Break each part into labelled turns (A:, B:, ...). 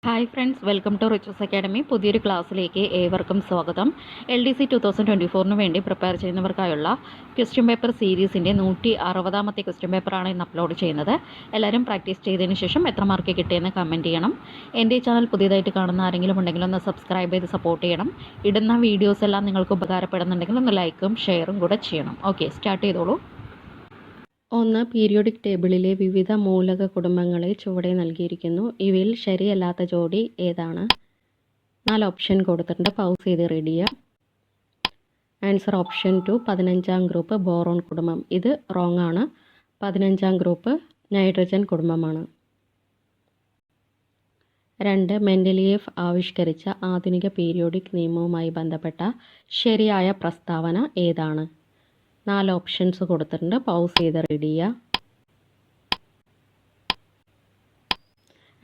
A: Hi friends, welcome to Riches Academy. പുതിയൊരു ക്ലാസ്സിലേക്ക് ഏവർക്കും സ്വാഗതം. LDC 2024 വേണ്ടി പ്രിപ്പയർ ചെയ്യുന്നവർക്കായുള്ള ക്വസ്റ്റ്യൻ പേപ്പർ സീരീസിൻ്റെ 160ാമത്തെ ക്വസ്റ്റ്യൻ പേപ്പറാണ് ഇന്ന് അപ്ലോഡ് ചെയ്യുന്നത്. എല്ലാവരും പ്രാക്ടീസ് ചെയ്തതിന് ശേഷം എത്ര മാർക്ക് കിട്ടിയെന്ന് കമൻറ്റ് ചെയ്യണം. എൻ്റെ ഈ ചാനൽ പുതിയതായിട്ട് കാണുന്ന ആരെങ്കിലും ഉണ്ടെങ്കിൽ ഒന്ന് സബ്സ്ക്രൈബ് ചെയ്ത് സപ്പോർട്ട് ചെയ്യണം. ഇടുന്ന വീഡിയോസ് എല്ലാം നിങ്ങൾക്ക് ഉപകാരപ്പെടുന്നുണ്ടെങ്കിൽ ഒന്ന് ലൈക്കും ഷെയറും കൂടെ ചെയ്യണം. ഓക്കെ, സ്റ്റാർട്ട് ചെയ്തോളൂ. ഒന്ന്, പീരിയോഡിക് ടേബിളിലെ വിവിധ മൂലക കുടുംബങ്ങളെ ചുവടെ നൽകിയിരിക്കുന്നു. ഇവയിൽ ശരിയല്ലാത്ത ജോഡി ഏതാണ്? 4 ഓപ്ഷൻ കൊടുത്തിട്ടുണ്ട്, പൗസ് ചെയ്ത് റീഡ് ചെയ്യുക. ആൻസർ ഓപ്ഷൻ 2, 15ാം ഗ്രൂപ്പ് ബോറോൺ കുടുംബം. ഇത് റോങ് ആണ്. 15ാം ഗ്രൂപ്പ് നൈട്രജൻ കുടുംബമാണ്. 2, മെൻഡലിയേഫ് ആവിഷ്കരിച്ച ആധുനിക പീരിയോഡിക് നിയമവുമായി ബന്ധപ്പെട്ട ശരിയായ പ്രസ്താവന ഏതാണ്? 4 ഓപ്ഷൻസ് കൊടുത്തിട്ടുണ്ട്, പൗസ് ചെയ്ത് റീഡ് ചെയ്യുക.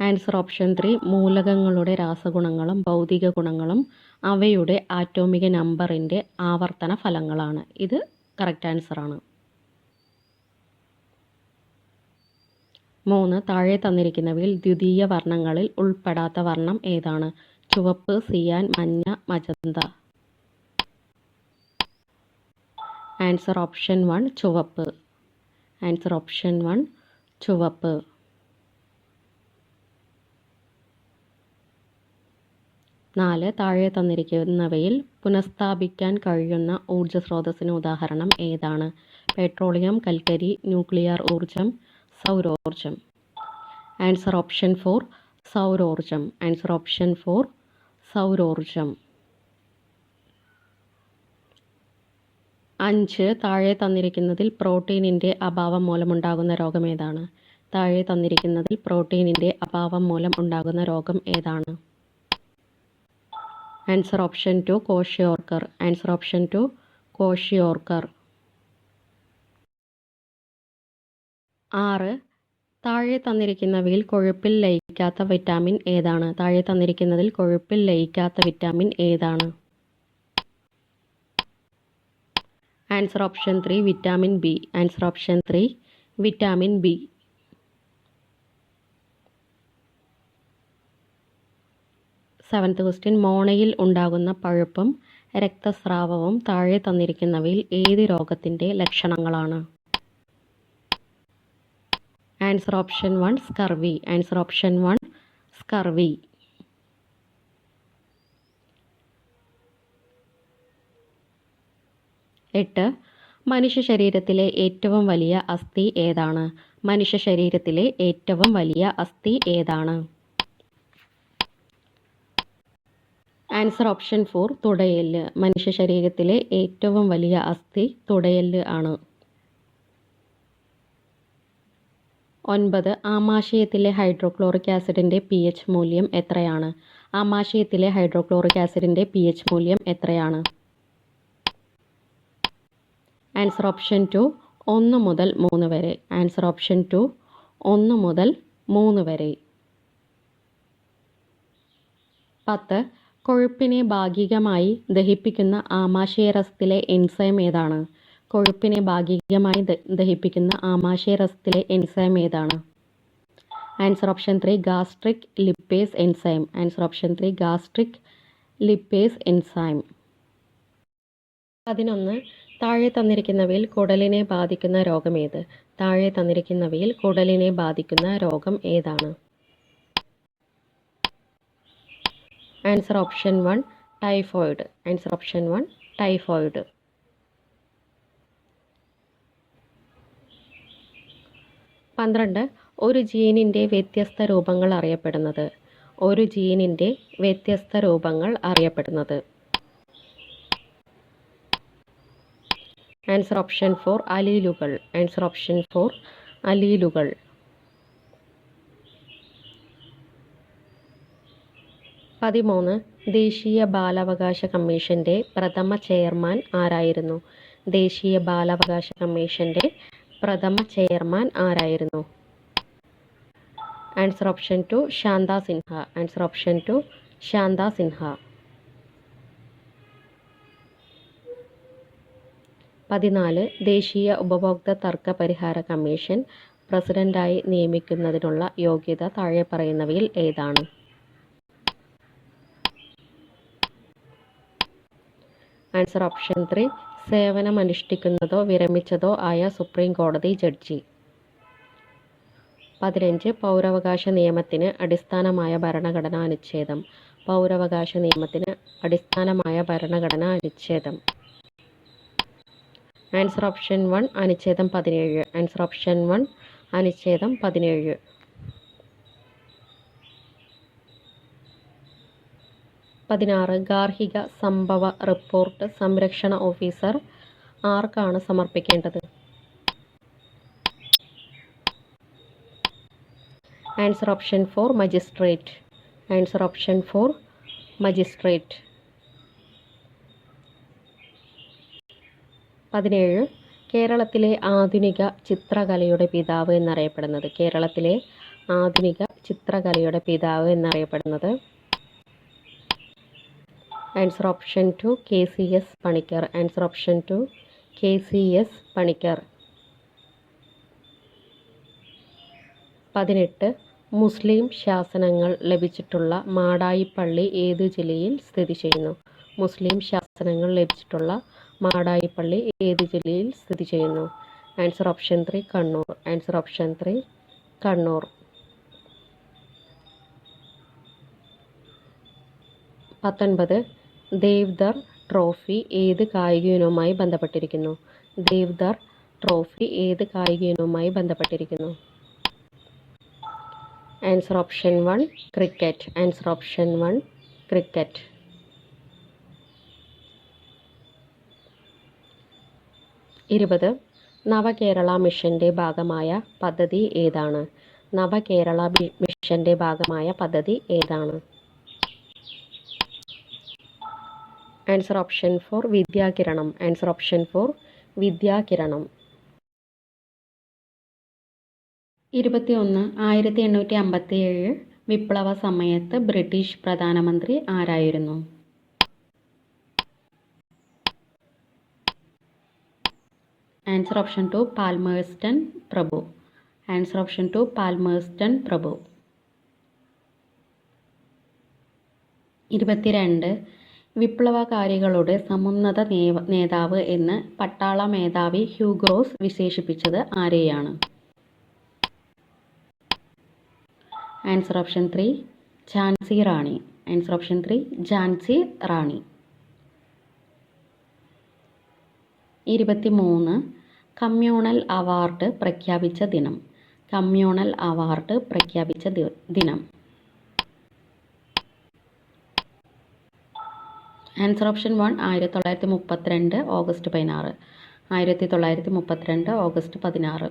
A: ആൻസർ ഓപ്ഷൻ 3, മൂലകങ്ങളുടെ രാസഗുണങ്ങളും ഭൗതിക ഗുണങ്ങളും അവയുടെ ആറ്റോമിക നമ്പറിൻ്റെ ആവർത്തന ഫലങ്ങളാണ്. ഇത് കറക്റ്റ് ആൻസറാണ്. 3, താഴെ തന്നിരിക്കുന്നവയിൽ ദ്വിതീയ വർണ്ണങ്ങളിൽ ഉൾപ്പെടാത്ത വർണ്ണം ഏതാണ്? ചുവപ്പ്, സിയാൻ, മഞ്ഞ, മജന്ത. ആൻസർ ഓപ്ഷൻ 1, ചുവപ്പ്. ആൻസർ ഓപ്ഷൻ 1, ചുവപ്പ്. 4, താഴെ തന്നിരിക്കുന്നവയിൽ പുനഃസ്ഥാപിക്കാൻ കഴിയുന്ന ഊർജ്ജ സ്രോതസ്സിന് ഉദാഹരണം ഏതാണ്? പെട്രോളിയം, കൽക്കരി, ന്യൂക്ലിയർ ഊർജം, സൗരോർജം. ആൻസർ ഓപ്ഷൻ 4, സൗരോർജം. ആൻസർ ഓപ്ഷൻ 4, സൗരോർജം. 5, താഴെ തന്നിരിക്കുന്നതിൽ പ്രോട്ടീനിൻ്റെ അഭാവം മൂലമുണ്ടാകുന്ന രോഗം ഏതാണ്? താഴെ തന്നിരിക്കുന്നതിൽ പ്രോട്ടീനിൻ്റെ അഭാവം മൂലം ഉണ്ടാകുന്ന രോഗം ഏതാണ്? Answer option 2, kwashiorkor. Answer option 2, kwashiorkor. 6, താഴെ തന്നിരിക്കുന്നവയിൽ കൊഴുപ്പിൽ ലയിക്കാത്ത വിറ്റാമിൻ ഏതാണ്? താഴെ തന്നിരിക്കുന്നതിൽ കൊഴുപ്പിൽ ലയിക്കാത്ത വിറ്റാമിൻ ഏതാണ്? Answer option 3, vitamin B. Answer option 3, vitamin B. 7th question, മോണയിൽ ഉണ്ടാകുന്ന പഴുപ്പും രക്തസ്രാവവും താഴെ തന്നിരിക്കുന്നവയിൽ ഏത് രോഗത്തിൻ്റെ ലക്ഷണങ്ങളാണ്? Answer option 1, scurvy. Answer option 1, scurvy. 8, മനുഷ്യ ശരീരത്തിലെ ഏറ്റവും വലിയ അസ്ഥി ഏതാണ്? മനുഷ്യ ശരീരത്തിലെ ഏറ്റവും വലിയ അസ്ഥി ഏതാണ്? Answer option 4, തുടയെല്ല്. മനുഷ്യ ശരീരത്തിലെ ഏറ്റവും വലിയ അസ്ഥി തുടയെല്ല് ആണ്. 9, ആമാശയത്തിലെ ഹൈഡ്രോക്ലോറിക് ആസിഡിൻ്റെ pH മൂല്യം എത്രയാണ്? ആമാശയത്തിലെ ഹൈഡ്രോക്ലോറിക് ആസിഡിൻ്റെ pH മൂല്യം എത്രയാണ്? ആൻസർ ഓപ്ഷൻ 2, 1 മുതൽ 3 വരെ. ആൻസർ ഓപ്ഷൻ 2, 1 മുതൽ 3 വരെ. 10, കൊഴുപ്പിനെ ഭാഗികമായി ദഹിപ്പിക്കുന്ന ആമാശയരസത്തിലെ എൻസൈം ഏതാണ്? കൊഴുപ്പിനെ ഭാഗികമായി ദഹിപ്പിക്കുന്ന ആമാശയരസത്തിലെ എൻസൈം ഏതാണ്? Answer option 3, gastric lipase enzyme. Answer option 3, gastric lipase enzyme. 11, താഴെ തന്നിരിക്കുന്നവയിൽ കുടലിനെ ബാധിക്കുന്ന രോഗം ഏത്? താഴെ തന്നിരിക്കുന്നവയിൽ കുടലിനെ ബാധിക്കുന്ന രോഗം ഏതാണ്? Answer option 1, typhoid. Answer option 1, typhoid. 12, ഒരു ജീനിൻ്റെ വ്യത്യസ്ത രൂപങ്ങൾ അറിയപ്പെടുന്നത്. ഒരു ജീനിൻ്റെ വ്യത്യസ്ത രൂപങ്ങൾ അറിയപ്പെടുന്നത്. ആൻസർ ഓപ്ഷൻ 4, അലീലുകൾ. ആൻസർ ഓപ്ഷൻ 4, അലീലുകൾ. 13, ദേശീയ ബാലാവകാശ കമ്മീഷൻ്റെ പ്രഥമ ചെയർമാൻ ആരായിരുന്നു? ദേശീയ ബാലാവകാശ കമ്മീഷൻ്റെ പ്രഥമ ചെയർമാൻ ആരായിരുന്നു? Answer option 2, Shanta Sinha. Answer option 2, Shanta Sinha. 14, ദേശീയ ഉപഭോക്തൃ തർക്ക പരിഹാര കമ്മീഷൻ പ്രസിഡന്റായി നിയമിക്കുന്നതിനുള്ള യോഗ്യത താഴെ പറയുന്നവയിൽ ഏതാണ്?
B: ആൻസർ ഓപ്ഷൻ 3 സേവനമനുഷ്ഠിക്കുന്നതോ വിരമിച്ചതോ ആയ സുപ്രീം കോടതി ജഡ്ജി. 15 പൗരാവകാശ നിയമത്തിന് അടിസ്ഥാനമായ ഭരണഘടനാ അനുച്ഛേദം. പൗരാവകാശ നിയമത്തിന് അടിസ്ഥാനമായ ഭരണഘടനാ അനുച്ഛേദം. ആൻസർ ഓപ്ഷൻ 1 അനുച്ഛേദം 17. ആൻസർ ഓപ്ഷൻ 1 അനുച്ഛേദം 17. 16 ഗാർഹിക സംഭവ റിപ്പോർട്ട് സംരക്ഷണ ഓഫീസർ ആർക്കാണ് സമർപ്പിക്കേണ്ടത്? Answer option 4 magistrate. Answer option 4 magistrate. 17 കേരളത്തിലെ ആധുനിക ചിത്രകലയുടെ പിതാവ് എന്നറിയപ്പെടുന്നത്. കേരളത്തിലെ ആധുനിക ചിത്രകലയുടെ പിതാവ് എന്നറിയപ്പെടുന്നത്. Answer option 2 KCS Panicker. Answer option 2 KCS Panicker. 18 മുസ്ലിം ശാസനങ്ങൾ ലഭിച്ചിട്ടുള്ള മാടായിപ്പള്ളി ഏതു ജില്ലയിൽ സ്ഥിതി ചെയ്യുന്നു? മുസ്ലിം ശാസനങ്ങൾ ലഭിച്ചിട്ടുള്ള മാടായിപ്പള്ളി ഏതു ജില്ലയിൽ സ്ഥിതി ചെയ്യുന്നു? Answer option 3 Kannur. Answer option 3 Kannur. 19 Deodhar trophy ഏത് കായിക ഇനവുമായി ബന്ധപ്പെട്ടിരിക്കുന്നു? ദേവ്ധർ ട്രോഫി ഏത് കായിക ഇനവുമായി ബന്ധപ്പെട്ടിരിക്കുന്നു? Answer option 1 cricket. Answer option 1 cricket. 20 നവകേരള മിഷന്റെ ഭാഗമായ പദ്ധതി ഏതാണ്? നവകേരള മിഷന്റെ ഭാഗമായ പദ്ധതി ഏതാണ്? Answer option 4 Vidyakiranam. Answer option 4 Vidyakiranam. 21 1857 വിപ്ലവ സമയത്ത് ബ്രിട്ടീഷ് പ്രധാനമന്ത്രി ആരായിരുന്നു? ആൻസർ ഓപ്ഷൻ 2 പാൽമേഴ്സ്റ്റൺ പ്രഭു. ആൻസർ ഓപ്ഷൻ 2 പാൽമേഴ്സ്റ്റൺ പ്രഭു. 22 വിപ്ലവകാരികളുടെ സമുന്നത നേതാവ് എന്ന് പട്ടാള മേധാവി ഹ്യൂഗ്രോസ് വിശേഷിപ്പിച്ചത് ആരെയാണ്? ആൻസർ ഓപ്ഷൻ 3 ഝാൻസി റാണി. ആൻസർ ഓപ്ഷൻ 3 ഝാൻസി റാണി. 23 കമ്മ്യൂണൽ അവാർഡ് പ്രഖ്യാപിച്ച ദിനം. കമ്മ്യൂണൽ അവാർഡ് പ്രഖ്യാപിച്ച ദിനം. Answer option 1 1932 August 16. 1932 ഓഗസ്റ്റ് 16.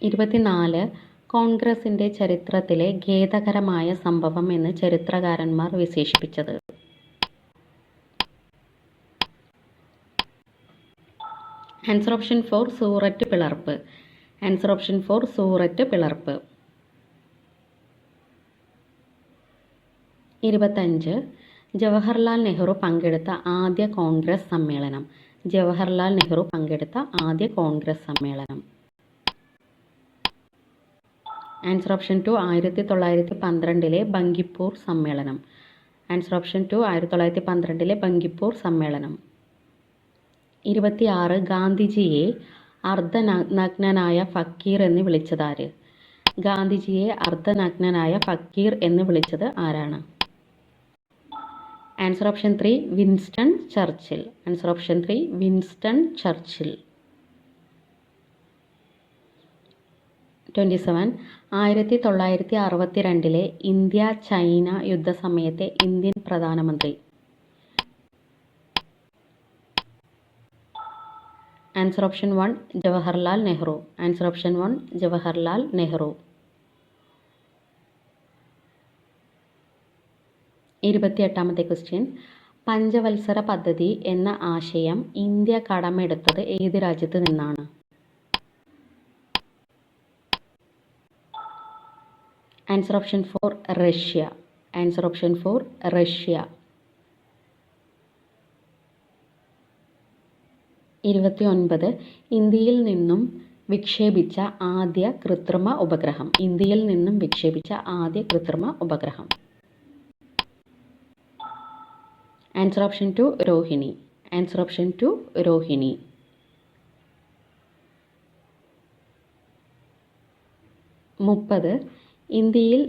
B: 24 കോൺഗ്രസിൻ്റെ ചരിത്രത്തിലെ ഖേദകരമായ സംഭവം എന്ന് ചരിത്രകാരന്മാർ വിശേഷിപ്പിച്ചത്. ആൻസർ ഓപ്ഷൻ 4 സൂററ്റ് പിളർപ്പ്. ആൻസർ ഓപ്ഷൻ 4 സൂററ്റ് പിളർപ്പ്. 25 ജവഹർലാൽ നെഹ്റു പങ്കെടുത്ത ആദ്യ കോൺഗ്രസ് സമ്മേളനം. ജവഹർലാൽ നെഹ്റു പങ്കെടുത്ത ആദ്യ കോൺഗ്രസ് സമ്മേളനം. ആൻസർ ഓപ്ഷൻ 2 1912 ബങ്കിപ്പൂർ സമ്മേളനം. ആൻസർ ഓപ്ഷൻ 2 1912 ബങ്കിപ്പൂർ സമ്മേളനം. 26 ഗാന്ധിജിയെ അർദ്ധനഗ്നനായ ഫക്കീർ എന്ന് വിളിച്ചതാര്? ഗാന്ധിജിയെ അർദ്ധനഗ്നനായ ഫക്കീർ എന്ന് വിളിച്ചത് ആരാണ്? Answer option 3 Winston Churchill. Answer option 3 Winston Churchill. 27 1962 India China യുദ്ധസമയത്തെ ഇന്ത്യൻ പ്രധാനമന്ത്രി. Answer option 1 Jawaharlal Nehru. Answer option 1 Jawaharlal Nehru. 28ാമത്തെ ക്വസ്റ്റ്യൻ പഞ്ചവത്സര പദ്ധതി എന്ന ആശയം ഇന്ത്യ കടമെടുത്തത് ഏത് രാജ്യത്ത് നിന്നാണ്? Answer option 4 Russia. Answer option 4 Russia. 29 ഇന്ത്യയിൽ നിന്നും വിക്ഷേപിച്ച ആദ്യ കൃത്രിമ ഉപഗ്രഹം. ഇന്ത്യയിൽ നിന്നും വിക്ഷേപിച്ച ആദ്യ കൃത്രിമ ഉപഗ്രഹം. Answer option 2 Rohini. Answer option 2 Rohini. 30 ഇന്ത്യയിൽ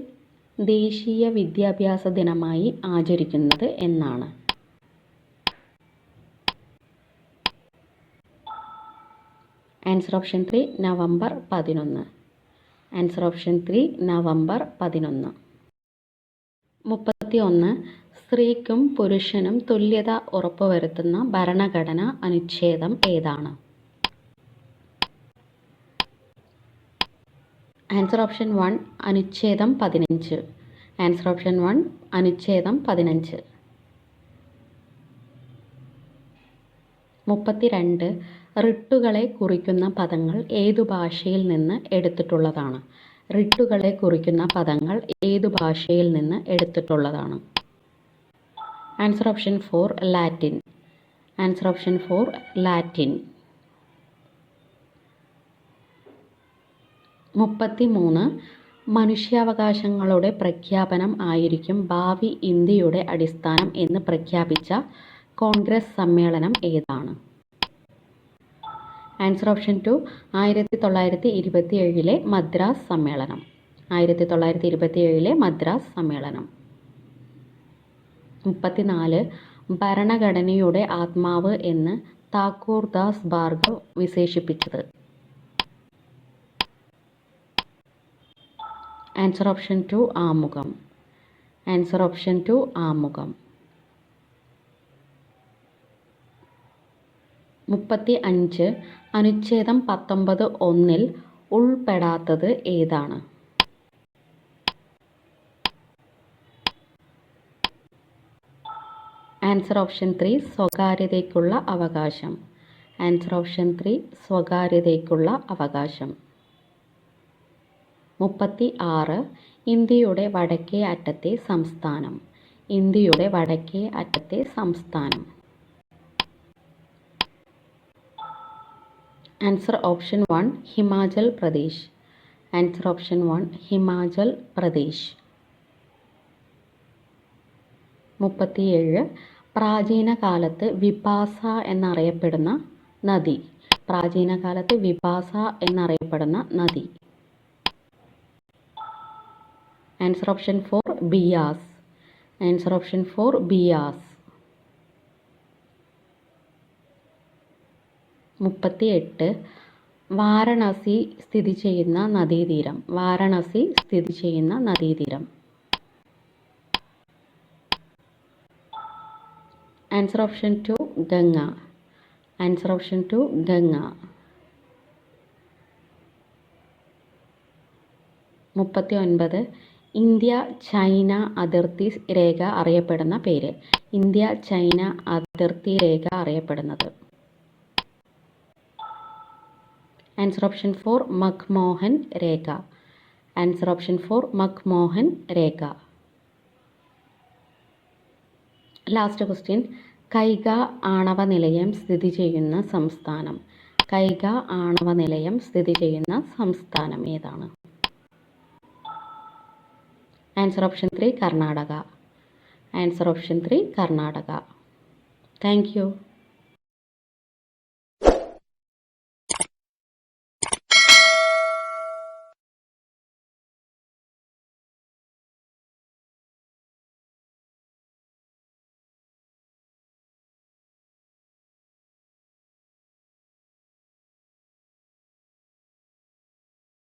B: ദേശീയ വിദ്യാഭ്യാസ ദിനമായി ആചരിക്കുന്നത് എന്നാണ്? Answer option 3 November 11. Answer option 3 November 11. 31 സ്ത്രീക്കും പുരുഷനും തുല്യത ഉറപ്പുവരുത്തുന്ന ഭരണഘടന അനുച്ഛേദം ഏതാണ്? ആൻസർ ഓപ്ഷൻ 1 അനുച്ഛേദം 15. ആൻസർ ഓപ്ഷൻ 1 അനുച്ഛേദം 15. 32 റിട്ടുകളെ കുറിക്കുന്ന പദങ്ങൾ ഏതു ഭാഷയിൽ നിന്ന് എടുത്തിട്ടുള്ളതാണ്? റിട്ടുകളെ കുറിക്കുന്ന പദങ്ങൾ ഏതു ഭാഷയിൽ നിന്ന് എടുത്തിട്ടുള്ളതാണ്? Answer option 4 Latin. Answer option 4 Latin. 33 മനുഷ്യാവകാശങ്ങളുടെ പ്രഖ്യാപനം ആയിരിക്കും ഭാവി ഇന്ത്യയുടെ അടിസ്ഥാനം എന്ന് പ്രഖ്യാപിച്ച കോൺഗ്രസ് സമ്മേളനം ഏതാണ്? ആൻസർ ഓപ്ഷൻ 2 1927 മദ്രാസ് സമ്മേളനം. 1927 മദ്രാസ് സമ്മേളനം. 34 ഭരണഘടനയുടെ ആത്മാവ് എന്ന് താക്കൂർ ദാസ് ഭാർഗവ് വിശേഷിപ്പിച്ചത്? ആൻസർ ഓപ്ഷൻ 2 ആമുഖം. ആൻസർ ഓപ്ഷൻ 2 ആമുഖം. 35 അനുച്ഛേദം 19(1) ഉൾപ്പെടാത്തത് ഏതാണ്? ആൻസർ ഓപ്ഷൻ 3 സ്വകാര്യതയ്ക്കുള്ള അവകാശം. ആൻസർ ഓപ്ഷൻ 3 സ്വകാര്യതയ്ക്കുള്ള അവകാശം. 36 ഇന്ത്യയുടെ വടക്കേ അറ്റത്തെ സംസ്ഥാനം. ഇന്ത്യയുടെ വടക്കേ അറ്റത്തെ സംസ്ഥാനം. Answer option 1 Himachal Pradesh. Answer option 1 Himachal Pradesh. 37 പ്രാചീന കാലത്ത് വിപാസ എന്നറിയപ്പെടുന്ന നദി. പ്രാചീന കാലത്ത് വിപാസ എന്നറിയപ്പെടുന്ന നദി. Answer option 4 Beas. Answer option 4 Beas. 38 Varanasi സ്ഥിതി ചെയ്യുന്ന നദീതീരം. വാരണാസി സ്ഥിതി ചെയ്യുന്ന നദീതീരം. Answer option 2 Ganga. Answer option 2 Ganga. 39 India China അതിർത്തി രേഖ അറിയപ്പെടുന്ന പേര്. ഇന്ത്യ ചൈന അതിർത്തി രേഖ അറിയപ്പെടുന്നത്? ആൻസർ ഓപ്ഷൻ 4 മക്മോഹൻ രേഖ. ആൻസർ ഓപ്ഷൻ 4 മക്മോഹൻ രേഖ. ലാസ്റ്റ് ക്വസ്റ്റ്യൻ കൈഗ ആണവ നിലയം സ്ഥിതി ചെയ്യുന്ന സംസ്ഥാനം. കൈഗ ആണവ നിലയം സ്ഥിതി ചെയ്യുന്ന സംസ്ഥാനം ഏതാണ്? Answer option 3 Karnataka. Answer option 3 Karnataka. Thank you.